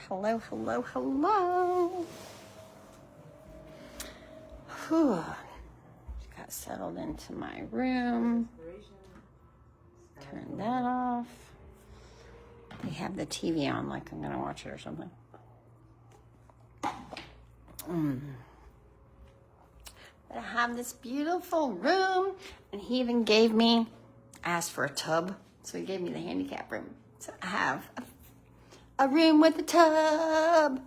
Hello, hello, hello. Whew. Got settled into my room. Turn that off. They have the TV on like I'm going to watch it or something. But I have this beautiful room, and he even gave me, asked for a tub, so he gave me the handicap room. So I have a room with a tub,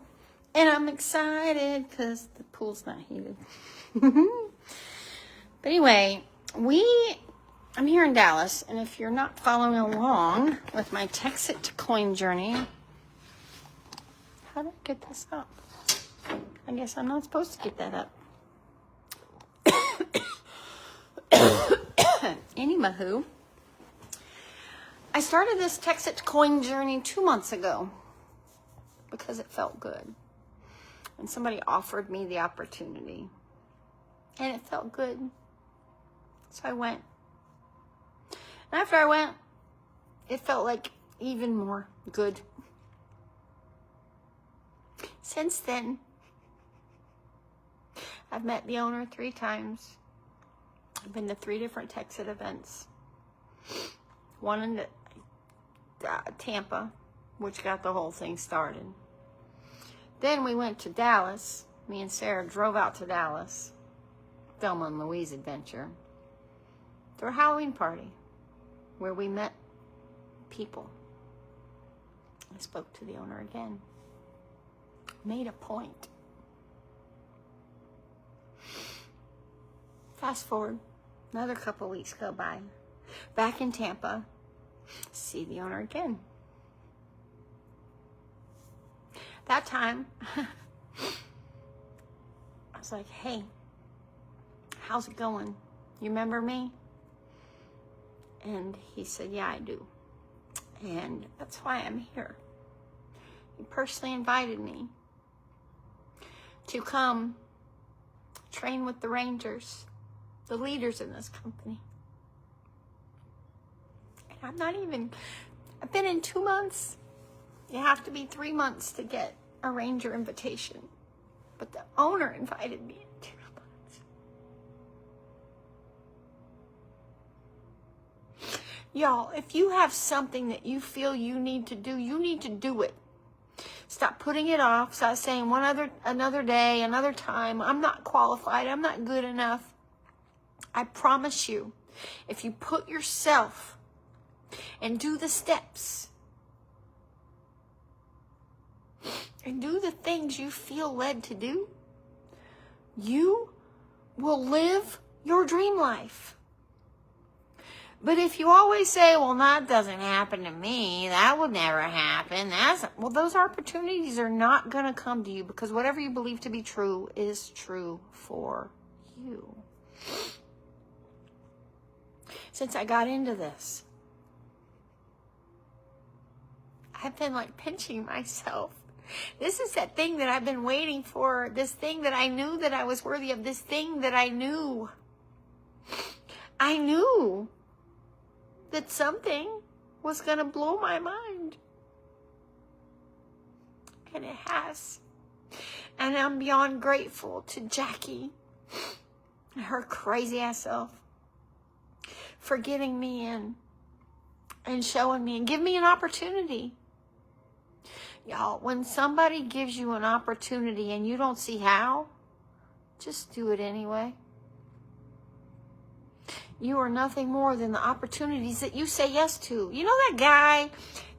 and I'm excited because the pool's not heated. But anyway, I'm here in Dallas, and if you're not following along with my Texit to Coin journey, how do I get this up? I guess I'm not supposed to get that up. Anywho, I started this Texit to Coin journey 2 months ago because it felt good. And somebody offered me the opportunity. And it felt good. So I went. And after I went, it felt like even more good. Since then, I've met the owner 3 times. I've been to 3 different Texit events. One in Tampa, which got the whole thing started. Then we went to Dallas. Me and Sarah drove out to Dallas. Thelma and Louise adventure. To a Halloween party where we met people. I spoke to the owner again. Made a point. Fast forward, another couple weeks go by. Back in Tampa, see the owner again. That time, I was like, hey, how's it going? You remember me? And he said, yeah, I do. And that's why I'm here. He personally invited me to come train with the Rangers, the leaders in this company. And I've been in 2 months. You have to be 3 months to get a Ranger invitation. But the owner invited me in 2 months. Y'all, if you have something that you feel you need to do it. Stop putting it off. Stop saying another day, another time. I'm not qualified. I'm not good enough. I promise you, if you put yourself and do the steps and do the things you feel led to do, you will live your dream life. But if you always say, well, that doesn't happen to me, that would never happen, those opportunities are not going to come to you, because whatever you believe to be true is true for you. Since I got into this, I've been like pinching myself. This is that thing that I've been waiting for, this thing that I knew that I was worthy of, this thing that I knew. I knew that something was going to blow my mind. And it has. And I'm beyond grateful to Jackie and her crazy ass self for getting me in and showing me and giving me an opportunity. Y'all, when somebody gives you an opportunity and you don't see how, just do it anyway. You are nothing more than the opportunities that you say yes to. You know that guy,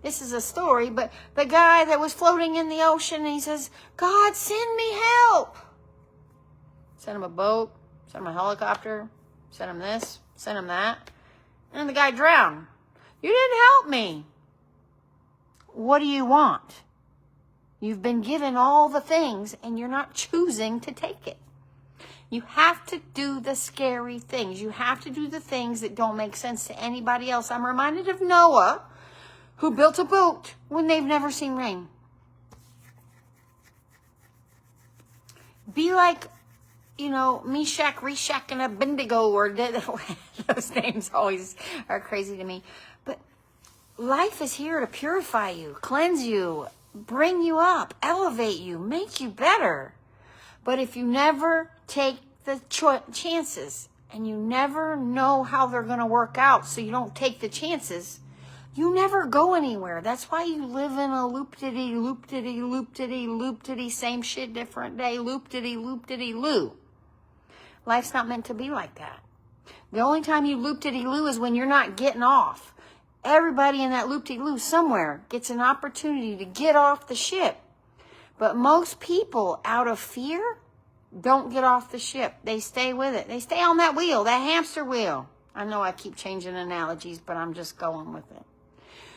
this is a story, but the guy that was floating in the ocean, and he says, God, send me help. Send him a boat, send him a helicopter, send him this, send him that. And the guy drowned. You didn't help me. What do you want? You've been given all the things, and you're not choosing to take it. You have to do the scary things. You have to do the things that don't make sense to anybody else. I'm reminded of Noah, who built a boat when they've never seen rain. Be like, Meshach, Reshach, and Abednego, or those names always are crazy to me. But life is here to purify you, cleanse you, bring you up, elevate you, make you better. But if you never take the chances and you never know how they're going to work out, so you don't take the chances, you never go anywhere. That's why you live in a loop-diddy, loop-diddy, loop-diddy, loop-diddy, same shit, different day, loop-diddy, loop-diddy, loo. Life's not meant to be like that. The only time you loop-diddy-loo is when you're not getting off. Everybody in that loop-de-loo somewhere gets an opportunity to get off the ship. But most people, out of fear, don't get off the ship. They stay with it. They stay on that wheel, that hamster wheel. I know I keep changing analogies, but I'm just going with it.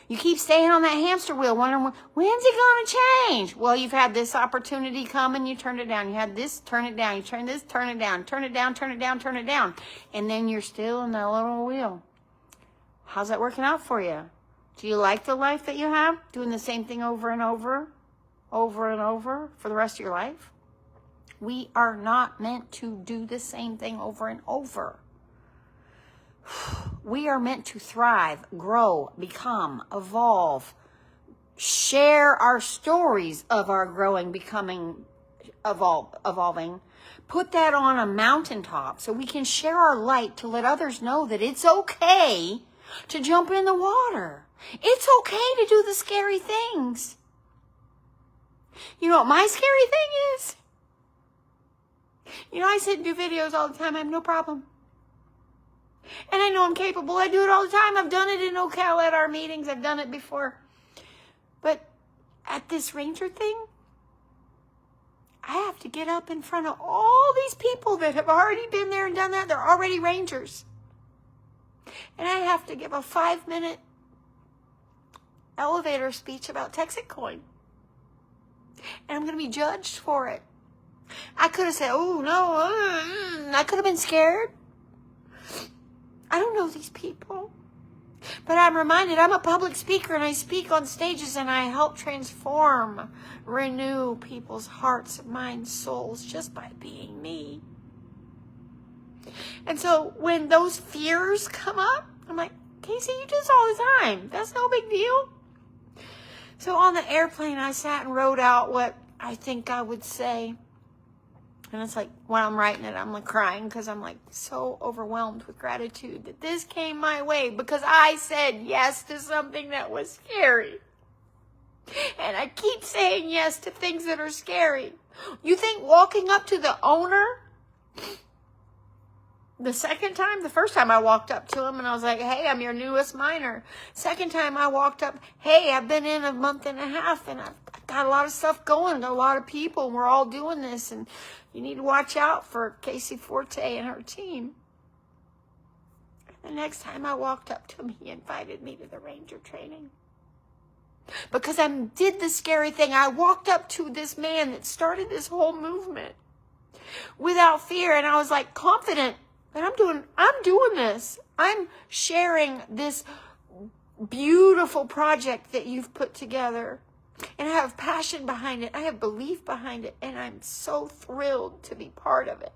You keep staying on that hamster wheel, wondering, when's it going to change? Well, you've had this opportunity come and you turned it down. You had this, turn it down. You turn this, turn it down. Turn it down, turn it down, turn it down. And then you're still in that little wheel. How's that working out for you? Do you like the life that you have? Doing the same thing over and over and over for the rest of your life? We are not meant to do the same thing over and over. We are meant to thrive, grow, become, evolve, share our stories of our growing, becoming, evolving. Put that on a mountaintop so we can share our light to let others know that it's okay to jump in the water. It's okay to do the scary things. You know what my scary thing is? You know, I sit and do videos all the time. I have no problem. And I know I'm capable. I do it all the time. I've done it in Ocala at our meetings. I've done it before. But at this ranger thing, I have to get up in front of all these people that have already been there and done that. They're already rangers. And I have to give a 5-minute elevator speech about Texas coin. And I'm going to be judged for it. I could have said, oh, no. I could have been scared. I don't know these people. But I'm reminded I'm a public speaker and I speak on stages and I help transform, renew people's hearts, minds, souls just by being me. And so when those fears come up, I'm like, Casey, you do this all the time. That's no big deal. So on the airplane, I sat and wrote out what I think I would say. And it's like, when I'm writing it, I'm like crying because I'm like so overwhelmed with gratitude that this came my way because I said yes to something that was scary. And I keep saying yes to things that are scary. You think walking up to the owner, the first time I walked up to him and I was like, hey, I'm your newest miner. Second time I walked up, hey, I've been in a month and a half and I've got a lot of stuff going, got a lot of people, and we're all doing this, and you need to watch out for Casey Forte and her team. The next time I walked up to him, he invited me to the ranger training. Because I did the scary thing. I walked up to this man that started this whole movement without fear, and I was like confident that I'm doing this. I'm sharing this beautiful project that you've put together. And I have passion behind it. I have belief behind it. And I'm so thrilled to be part of it.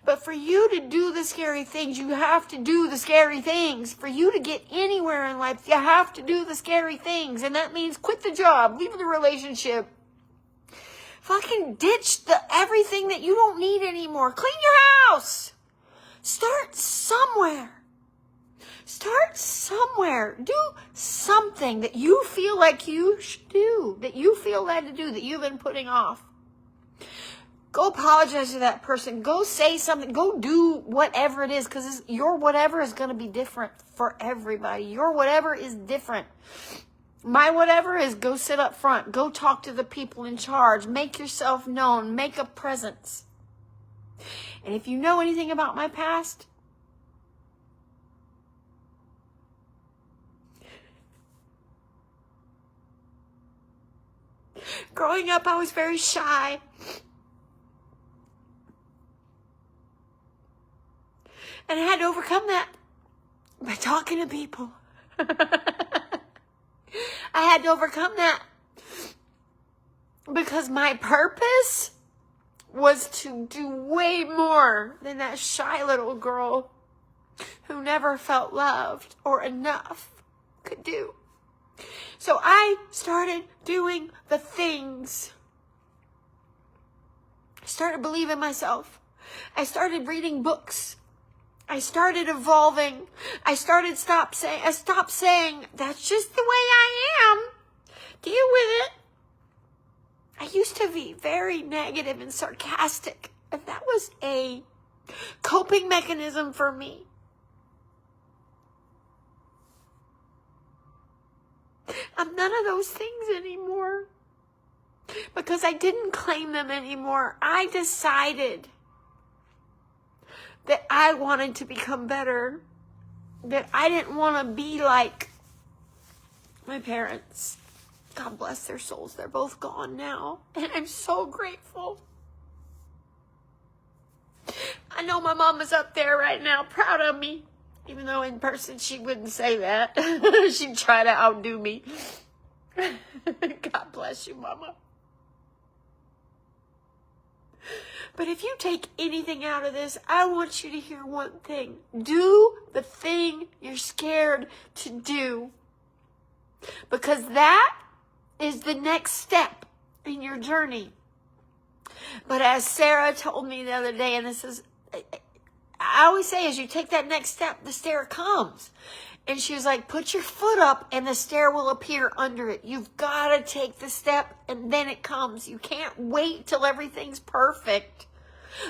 But for you to do the scary things, you have to do the scary things. For you to get anywhere in life, you have to do the scary things. And that means quit the job, leave the relationship. Fucking ditch everything that you don't need anymore. Clean your house. Start somewhere. Start somewhere. Do something that you feel like you should do, that you feel led to do, that you've been putting off. Go apologize to that person. Go say something. Go do whatever it is, because your whatever is going to be different for everybody. Your whatever is different. My whatever is go sit up front. Go talk to the people in charge. Make yourself known. Make a presence. And if you know anything about my past, growing up, I was very shy. And I had to overcome that by talking to people. I had to overcome that because my purpose was to do way more than that shy little girl. who never felt loved or enough could do. So I started doing the things. I started believing myself. I started reading books. I started evolving. I stopped saying, that's just the way I am. Deal with it. I used to be very negative and sarcastic, and that was a coping mechanism for me. I'm none of those things anymore because I didn't claim them anymore. I decided that I wanted to become better, that I didn't want to be like my parents. God bless their souls. They're both gone now, and I'm so grateful. I know my mom is up there right now, proud of me. Even though in person she wouldn't say that. She'd try to outdo me. God bless you, Mama. But if you take anything out of this, I want you to hear one thing. Do the thing you're scared to do. Because that is the next step in your journey. But as Sarah told me the other day, and this is, I always say, as you take that next step, the stair comes. And she was like, put your foot up and the stair will appear under it. You've got to take the step and then it comes. You can't wait till everything's perfect,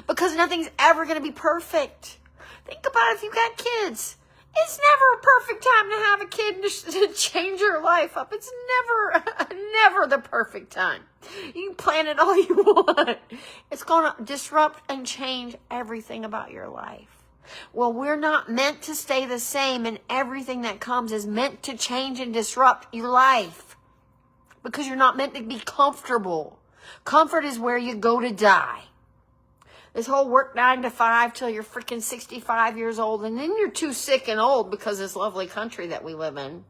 because nothing's ever going to be perfect. Think about it if you got kids. It's never a perfect time to have a kid to change your life up. It's never the perfect time. You can plan it all you want. It's going to disrupt and change everything about your life. Well, we're not meant to stay the same, and everything that comes is meant to change and disrupt your life, because you're not meant to be comfortable. Comfort is where you go to die. This whole work 9 to 5 till you're freaking 65 years old, and then you're too sick and old, because this lovely country that we live in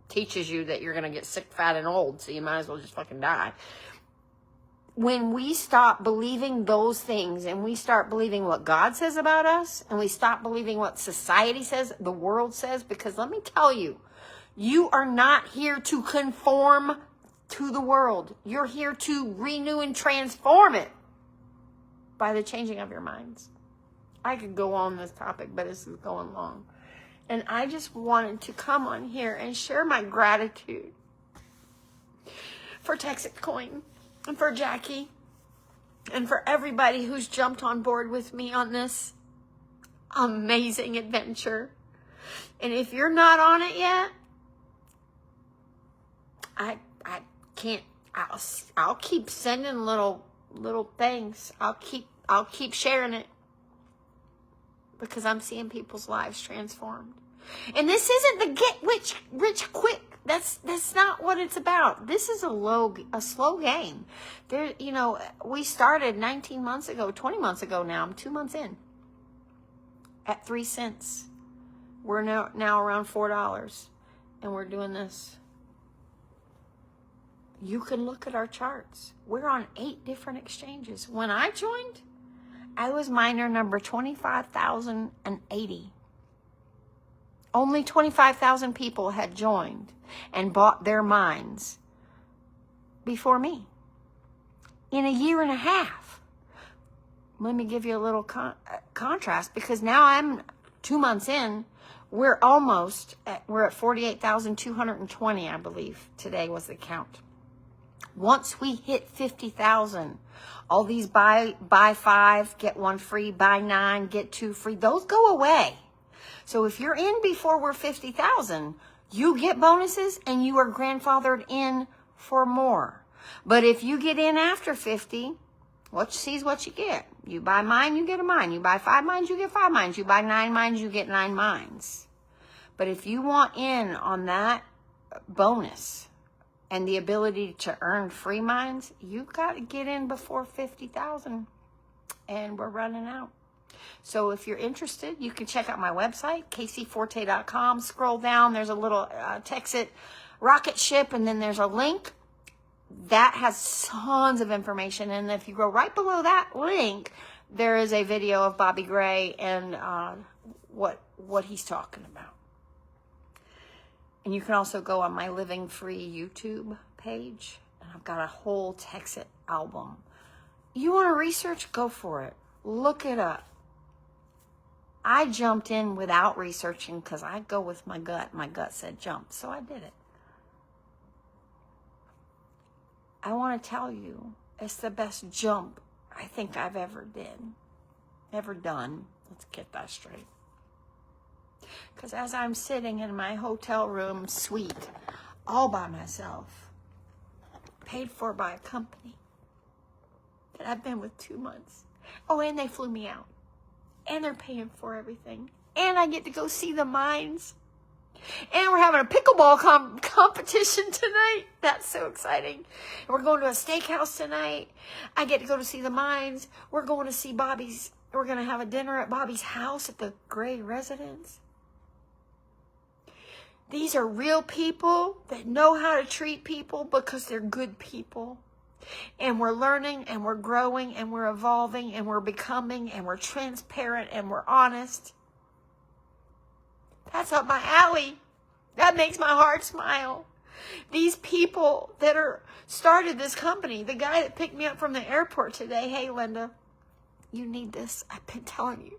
teaches you that you're going to get sick, fat, and old, so you might as well just fucking die. When we stop believing those things, and we start believing what God says about us, and we stop believing what society says, the world says, because let me tell you, you are not here to conform to the world. You're here to renew and transform it by the changing of your minds. I could go on this topic, but this is going long. And I just wanted to come on here and share my gratitude for Texas Coin, and for Jackie, and for everybody who's jumped on board with me on this amazing adventure. And if you're not on it yet, I can't. I'll keep sending little things. I'll keep sharing it, because I'm seeing people's lives transformed. And this isn't the get rich quick. That's not what it's about. This is a slow game. There, we started 19 months ago, 20 months ago now. I'm 2 months in at 3 cents. We're now around $4, and we're doing this. You can look at our charts. We're on 8 different exchanges. When I joined, I was miner number 25,080. Only 25,000 people had joined and bought their mines before me in a year and a half. Let me give you a little contrast, because now I'm 2 months in. We're at 48,220, I believe. Today was the count. Once we hit 50,000, all these buy 5, get 1 free, buy 9, get 2 free, those go away. So if you're in before we're 50,000, you get bonuses and you are grandfathered in for more. But if you get in after 50, what you see is what you get. You buy mine, you get a mine. You buy 5 mines, you get 5 mines. You buy 9 mines, you get 9 mines. But if you want in on that bonus and the ability to earn free mines, you've got to get in before 50,000, and we're running out. So if you're interested, you can check out my website, kcforte.com. Scroll down. There's a little Texit rocket ship, and then there's a link that has tons of information. And if you go right below that link, there is a video of Bobby Gray and what what he's talking about. And you can also go on my Living Free YouTube page, and I've got a whole Texit album. You want to research? Go for it. Look it up. I jumped in without researching because I go with my gut. My gut said jump, so I did it. I want to tell you, it's the best jump I think I've ever done. Let's get that straight. Because as I'm sitting in my hotel room suite, all by myself, paid for by a company that I've been with 2 months. Oh, and they flew me out. And they're paying for everything. And I get to go see the mines. And we're having a pickleball competition tonight. That's so exciting. And we're going to a steakhouse tonight. I get to go to see the mines. We're going to see Bobby's. We're going to have a dinner at Bobby's house at the Gray residence. These are real people that know how to treat people because they're good people. And we're learning and we're growing and we're evolving and we're becoming and we're transparent and we're honest. That's up my alley. That makes my heart smile. These people that started this company, the guy that picked me up from the airport today, hey Linda, you need this. I've been telling you.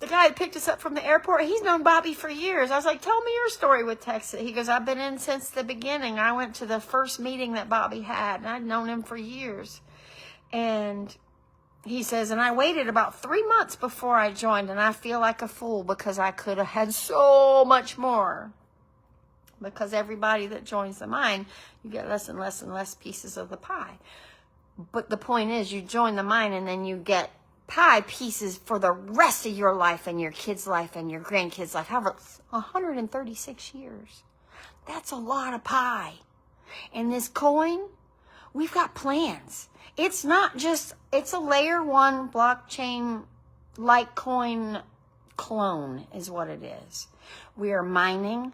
The guy that picked us up from the airport, he's known Bobby for years. I was like, tell me your story with Texas. He goes, I've been in since the beginning. I went to the first meeting that Bobby had, and I'd known him for years. And he says, and I waited about 3 months before I joined, and I feel like a fool because I could have had so much more. Because everybody that joins the mine, you get less and less and less pieces of the pie. But the point is, you join the mine, and then you get pie pieces for the rest of your life and your kids' life and your grandkids' life. However, 136 years. That's a lot of pie. And this coin, we've got plans. It's not just, it's a layer 1 blockchain Litecoin clone is what it is. We are mining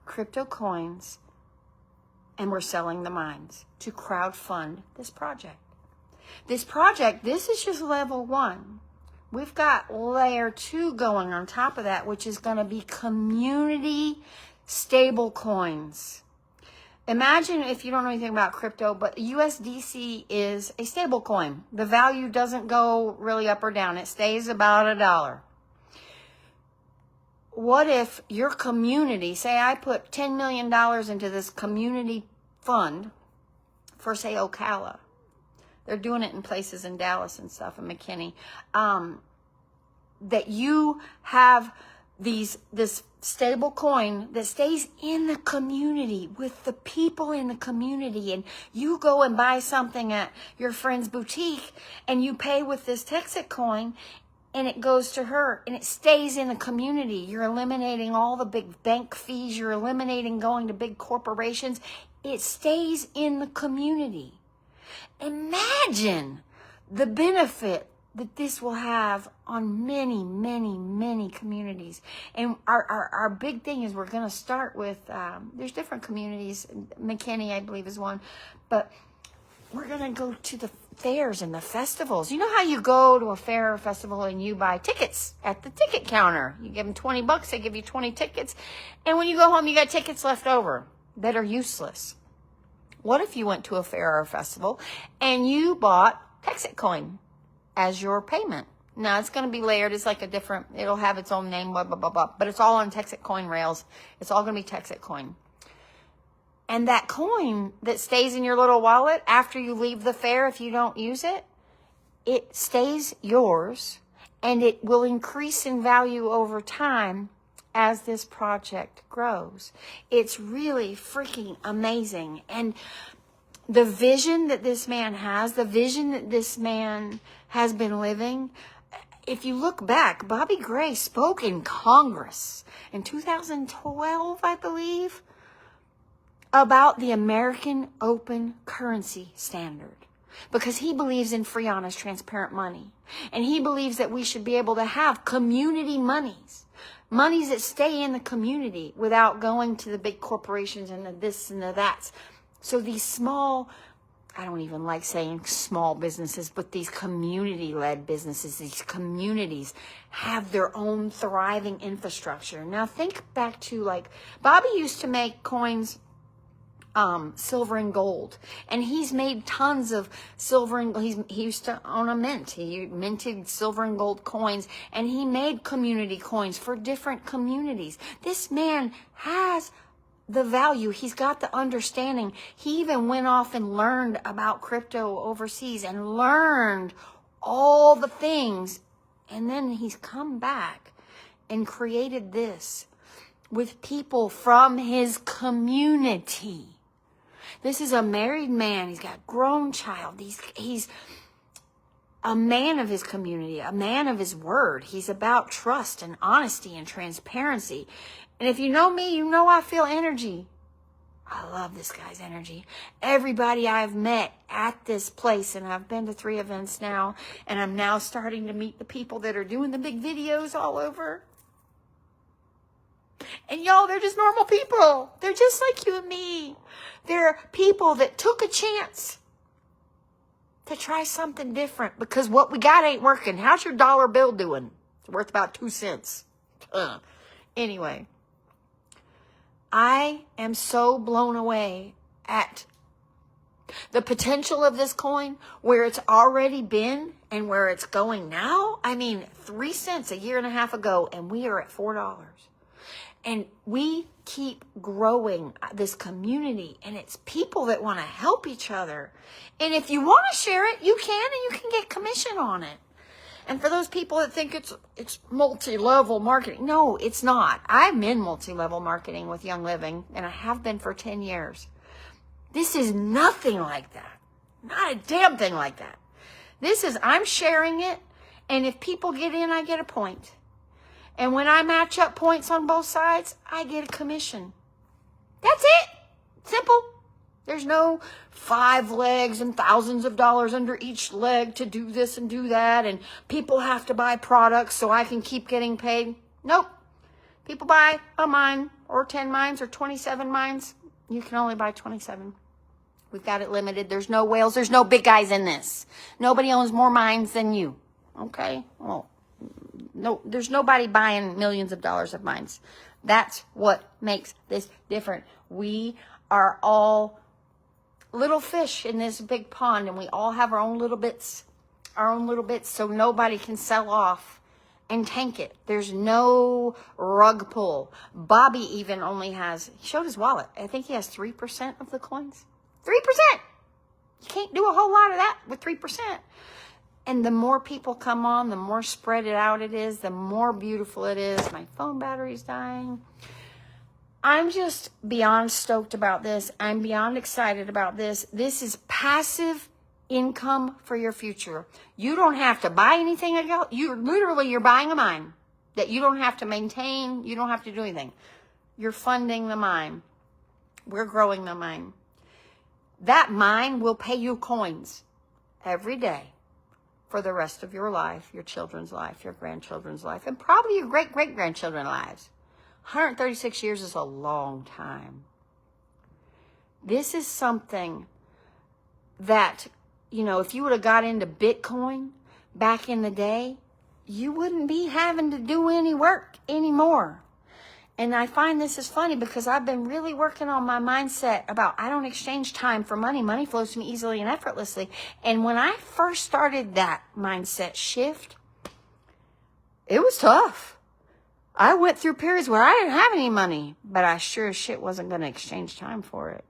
crypto coins and we're selling the mines to crowdfund this project. This project, this is just level 1. We've got layer 2 going on top of that, which is going to be community stable coins. Imagine, if you don't know anything about crypto, but USDC is a stable coin. The value doesn't go really up or down. It stays about $1. What if your community, say I put $10 million into this community fund for, say, Ocala. They're doing it in places in Dallas and stuff, and McKinney. That you have this stable coin that stays in the community with the people in the community, and you go and buy something at your friend's boutique and you pay with this Texit coin and it goes to her and it stays in the community. You're eliminating all the big bank fees. You're eliminating going to big corporations. It stays in the community. Imagine the benefit that this will have on many, many, many communities. And our big thing is we're going to start with, there's different communities. McKinney, I believe, is one. But we're going to go to the fairs and the festivals. You know how you go to a fair or festival and you buy tickets at the ticket counter? You give them $20, they give you 20 tickets. And when you go home, you got tickets left over that are useless. What if you went to a fair or a festival and you bought Texit coin as your payment? Now, it's going to be layered. It's like a different, it'll have its own name, blah, blah, blah, blah. But it's all on Texit coin rails. It's all going to be Texit coin. And that coin that stays in your little wallet after you leave the fair, if you don't use it, it stays yours and it will increase in value over time as this project grows. It's really freaking amazing. And the vision that this man has, the vision that this man has been living, if you look back, Bobby Gray spoke in Congress in 2012, I believe, about the American open currency standard. Because he believes in free, honest, transparent money. And he believes that we should be able to have community monies. Monies that stay in the community without going to the big corporations and the this and the that's. So these small I don't even like saying small businesses, but these community-led businesses, these communities have their own thriving infrastructure. Now think back to, like, Bobby used to make coins, silver and gold, and he's made tons of silver and he used to own a mint. He minted silver and gold coins, and he made community coins for different communities. This man has the value. He's got the understanding. He even went off and learned about crypto overseas and learned all the things. And then he's come back and created this with people from his community. This is a married man. He's got a grown child. He's a man of his community, a man of his word. He's about trust and honesty and transparency. And if you know me, you know I feel energy. I love this guy's energy. Everybody I've met at this place, and I've been to 3 events now, and I'm now starting to meet the people that are doing the big videos all over. And y'all, they're just normal people. They're just like you and me. They're people that took a chance to try something different because what we got ain't working. How's your dollar bill doing? It's worth about 2 cents. Anyway, I am so blown away at the potential of this coin, where it's already been and where it's going now. I mean, 3 cents a year and a half ago, and we are at $4. And we keep growing this community, and it's people that want to help each other. And if you want to share it, you can, and you can get commission on it. And for those people that think it's multi-level marketing, no, it's not. I'm in multi-level marketing with Young Living, and I have been for 10 years. This is nothing like that. Not a damn thing like that. This is, I'm sharing it, and if people get in, I get a point. And when I match up points on both sides, I get a commission. That's it. Simple. There's no 5 legs and thousands of dollars under each leg to do this and do that, and people have to buy products so I can keep getting paid. Nope. People buy a mine or 10 mines or 27 mines. You can only buy 27. We've got it limited. There's no whales. There's no big guys in this. Nobody owns more mines than you. Okay? Well, no, there's nobody buying millions of dollars of mines. That's what makes this different. We are all little fish in this big pond, and we all have our own little bits, so nobody can sell off and tank it. There's no rug pull. Bobby even only has, he showed his wallet, I think he has 3% of the coins. 3%! You can't do a whole lot of that with 3%. And the more people come on, the more spread it out it is, the more beautiful it is. My phone battery's dying. I'm just beyond stoked about this. I'm beyond excited about this. This is passive income for your future. You don't have to buy anything. You're buying a mine that you don't have to maintain. You don't have to do anything. You're funding the mine. We're growing the mine. That mine will pay you coins every day for the rest of your life, your children's life, your grandchildren's life, and probably your great-great-grandchildren's lives. 136 years is a long time. This is something that, you know, if you would have got into Bitcoin back in the day, you wouldn't be having to do any work anymore. And I find this is funny because I've been really working on my mindset about I don't exchange time for money. Money flows to me easily and effortlessly. And when I first started that mindset shift, it was tough. I went through periods where I didn't have any money, but I sure as shit wasn't going to exchange time for it.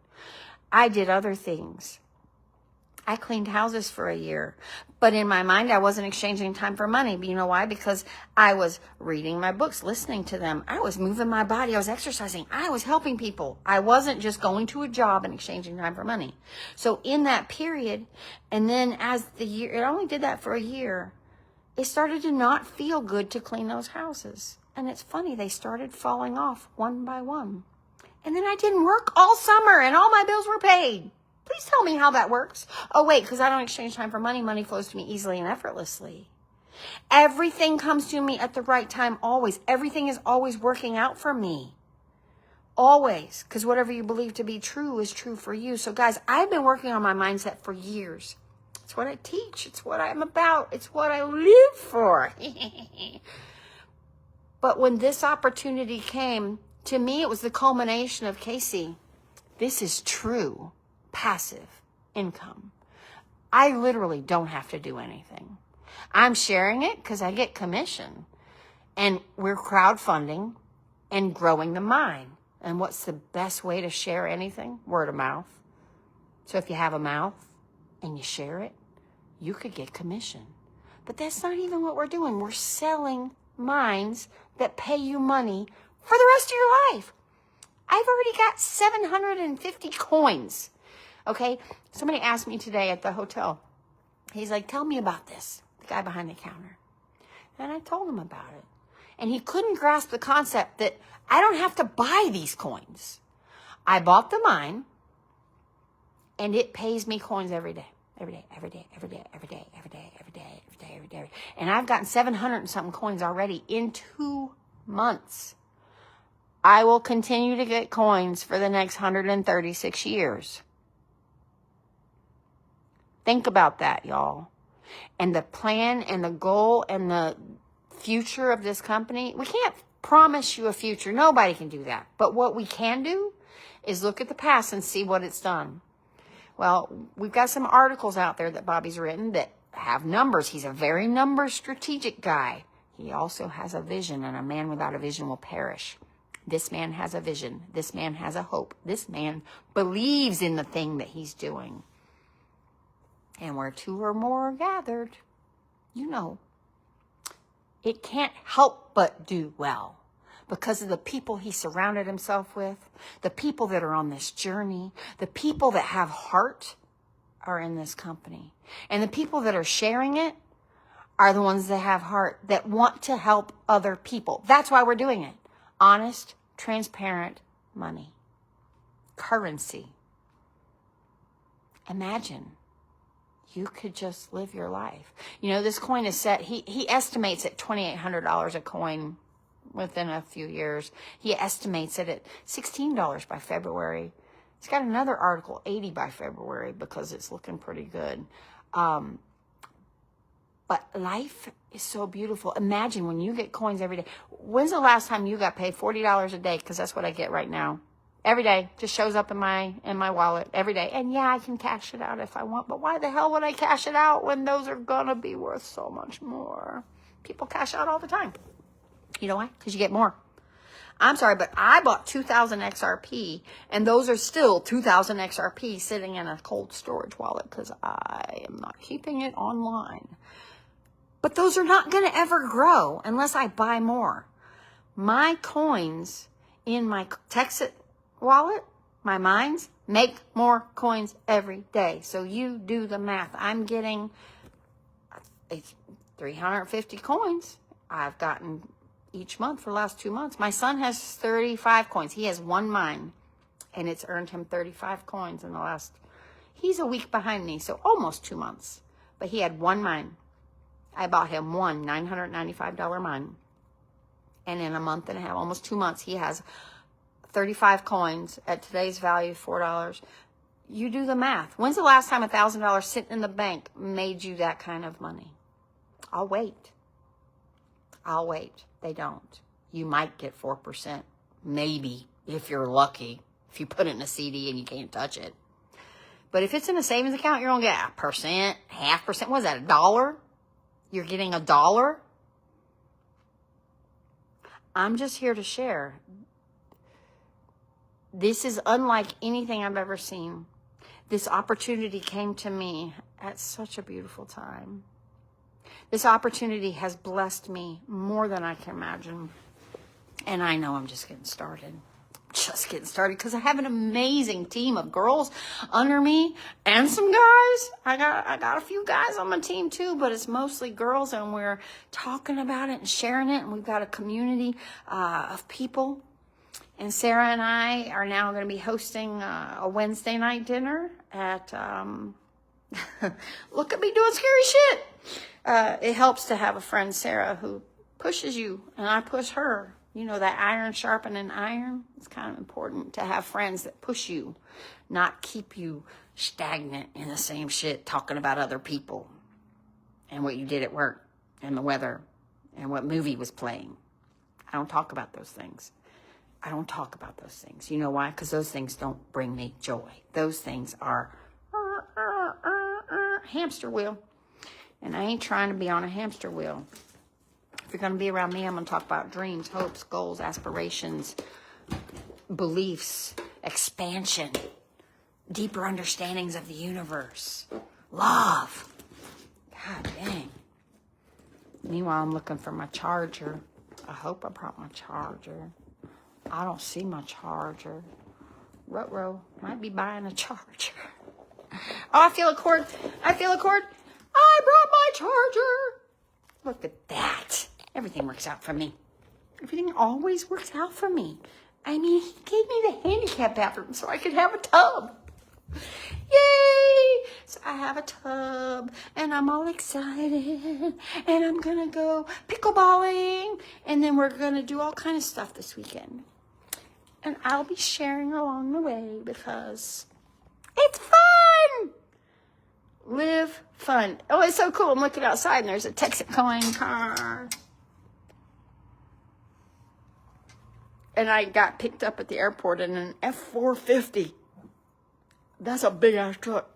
I did other things. I cleaned houses for a year, but in my mind, I wasn't exchanging time for money. But you know why? Because I was reading my books, listening to them. I was moving my body. I was exercising. I was helping people. I wasn't just going to a job and exchanging time for money. So in that period, and then as the year, it only did that for a year, it started to not feel good to clean those houses. And it's funny, they started falling off one by one. And then I didn't work all summer and all my bills were paid. Please tell me how that works. Oh, wait, because I don't exchange time for money. Money flows to me easily and effortlessly. Everything comes to me at the right time always. Everything is always working out for me. Always. Because whatever you believe to be true is true for you. So guys, I've been working on my mindset for years. It's what I teach. It's what I'm about. It's what I live for. But when this opportunity came, to me, it was the culmination of, Casey, this is true passive income. I literally don't have to do anything. I'm sharing it because I get commission. And we're crowdfunding and growing the mind. And what's the best way to share anything? Word of mouth. So if you have a mouth and you share it, you could get commission. But that's not even what we're doing. We're selling minds that pay you money for the rest of your life. I've already got 750 coins. Okay? Somebody asked me today at the hotel. He's like, tell me about this. The guy behind the counter. And I told him about it. And he couldn't grasp the concept that I don't have to buy these coins. I bought the mine, and it pays me coins every day. Every day, every day, every day, every day, every day, every day, every day, every day. And I've gotten 700 and something coins already in 2 months. I will continue to get coins for the next 136 years. Think about that, y'all. And the plan and the goal and the future of this company, we can't promise you a future. Nobody can do that. But what we can do is look at the past and see what it's done. Well, we've got some articles out there that Bobby's written that have numbers. He's a very number strategic guy. He also has a vision, and a man without a vision will perish. This man has a vision. This man has a hope. This man believes in the thing that he's doing. And where two or more are gathered, you know, it can't help but do well because of the people he surrounded himself with, the people that are on this journey, the people that have heart are in this company. And the people that are sharing it are the ones that have heart, that want to help other people. That's why we're doing it. Honest, transparent money. Currency. Imagine you could just live your life. You know, this coin is set, he estimates at $2,800 a coin within a few years. He estimates it at $16 by February. He's got another article, 80 by February, because it's looking pretty good. But life is so beautiful. Imagine when you get coins every day. When's the last time you got paid $40 a day? Because that's what I get right now. Every day, just shows up in my wallet every day. And yeah, I can cash it out if I want. But why the hell would I cash it out when those are going to be worth so much more? People cash out all the time. You know why? Because you get more. I'm sorry, but I bought 2,000 XRP. And those are still 2,000 XRP sitting in a cold storage wallet because I am not keeping it online. But those are not going to ever grow unless I buy more. My coins in my Texas wallet, my mines, make more coins every day. So you do the math. I'm getting 350 coins I've gotten each month for the last 2 months. My son has 35 coins. He has one mine, and it's earned him 35 coins in the last, he's a week behind me, so almost 2 months. But he had one mine. I bought him one $995 mine. And in a month and a half, almost 2 months, he has 35 coins at today's value, $4. You do the math. When's the last time $1,000 sitting in the bank made you that kind of money? I'll wait. I'll wait. They don't. You might get 4%. Maybe, if you're lucky. If you put it in a CD and you can't touch it. But if it's in a savings account, you're going to get 1%, 0.5%. What is that, $1? You're getting $1? I'm just here to share. This is unlike anything I've ever seen. This opportunity came to me at such a beautiful time. This opportunity has blessed me more than I can imagine. And I know I'm just getting started. Just getting started because I have an amazing team of girls under me and some guys. I got a few guys on my team too, but it's mostly girls, and we're talking about it and sharing it, and we've got a community of people. And Sarah and I are now going to be hosting a Wednesday night dinner at, look at me doing scary shit. It helps to have a friend, Sarah, who pushes you, and I push her. You know, that iron sharpening iron. It's kind of important to have friends that push you, not keep you stagnant in the same shit, talking about other people and what you did at work and the weather and what movie was playing. I don't talk about those things. I don't talk about those things. You know why? Because those things don't bring me joy. Those things are hamster wheel. And I ain't trying to be on a hamster wheel. If you're going to be around me, I'm going to talk about dreams, hopes, goals, aspirations, beliefs, expansion, deeper understandings of the universe, love. God dang. Meanwhile, I'm looking for my charger. I hope I brought my charger. I don't see my charger. Ruh-roh, might be buying a charger. Oh, I feel a cord. I feel a cord. I brought my charger. Look at that. Everything works out for me. Everything always works out for me. I mean, he gave me the handicap bathroom so I could have a tub. Yay! So I have a tub, and I'm all excited, and I'm going to go pickleballing, and then we're going to do all kind of stuff this weekend. And I'll be sharing along the way because it's fun! Live fun. Oh, it's so cool. I'm looking outside, and there's a Texacoin car. And I got picked up at the airport in an F-450. That's a big-ass truck.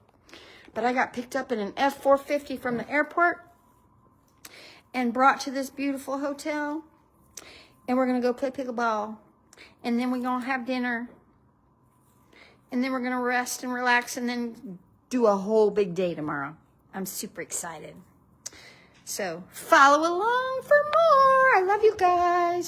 But I got picked up in an F-450 from the airport and brought to this beautiful hotel. And we're going to go play pickleball. And then we're going to have dinner. And then we're going to rest and relax and then do a whole big day tomorrow. I'm super excited. So follow along for more. I love you guys.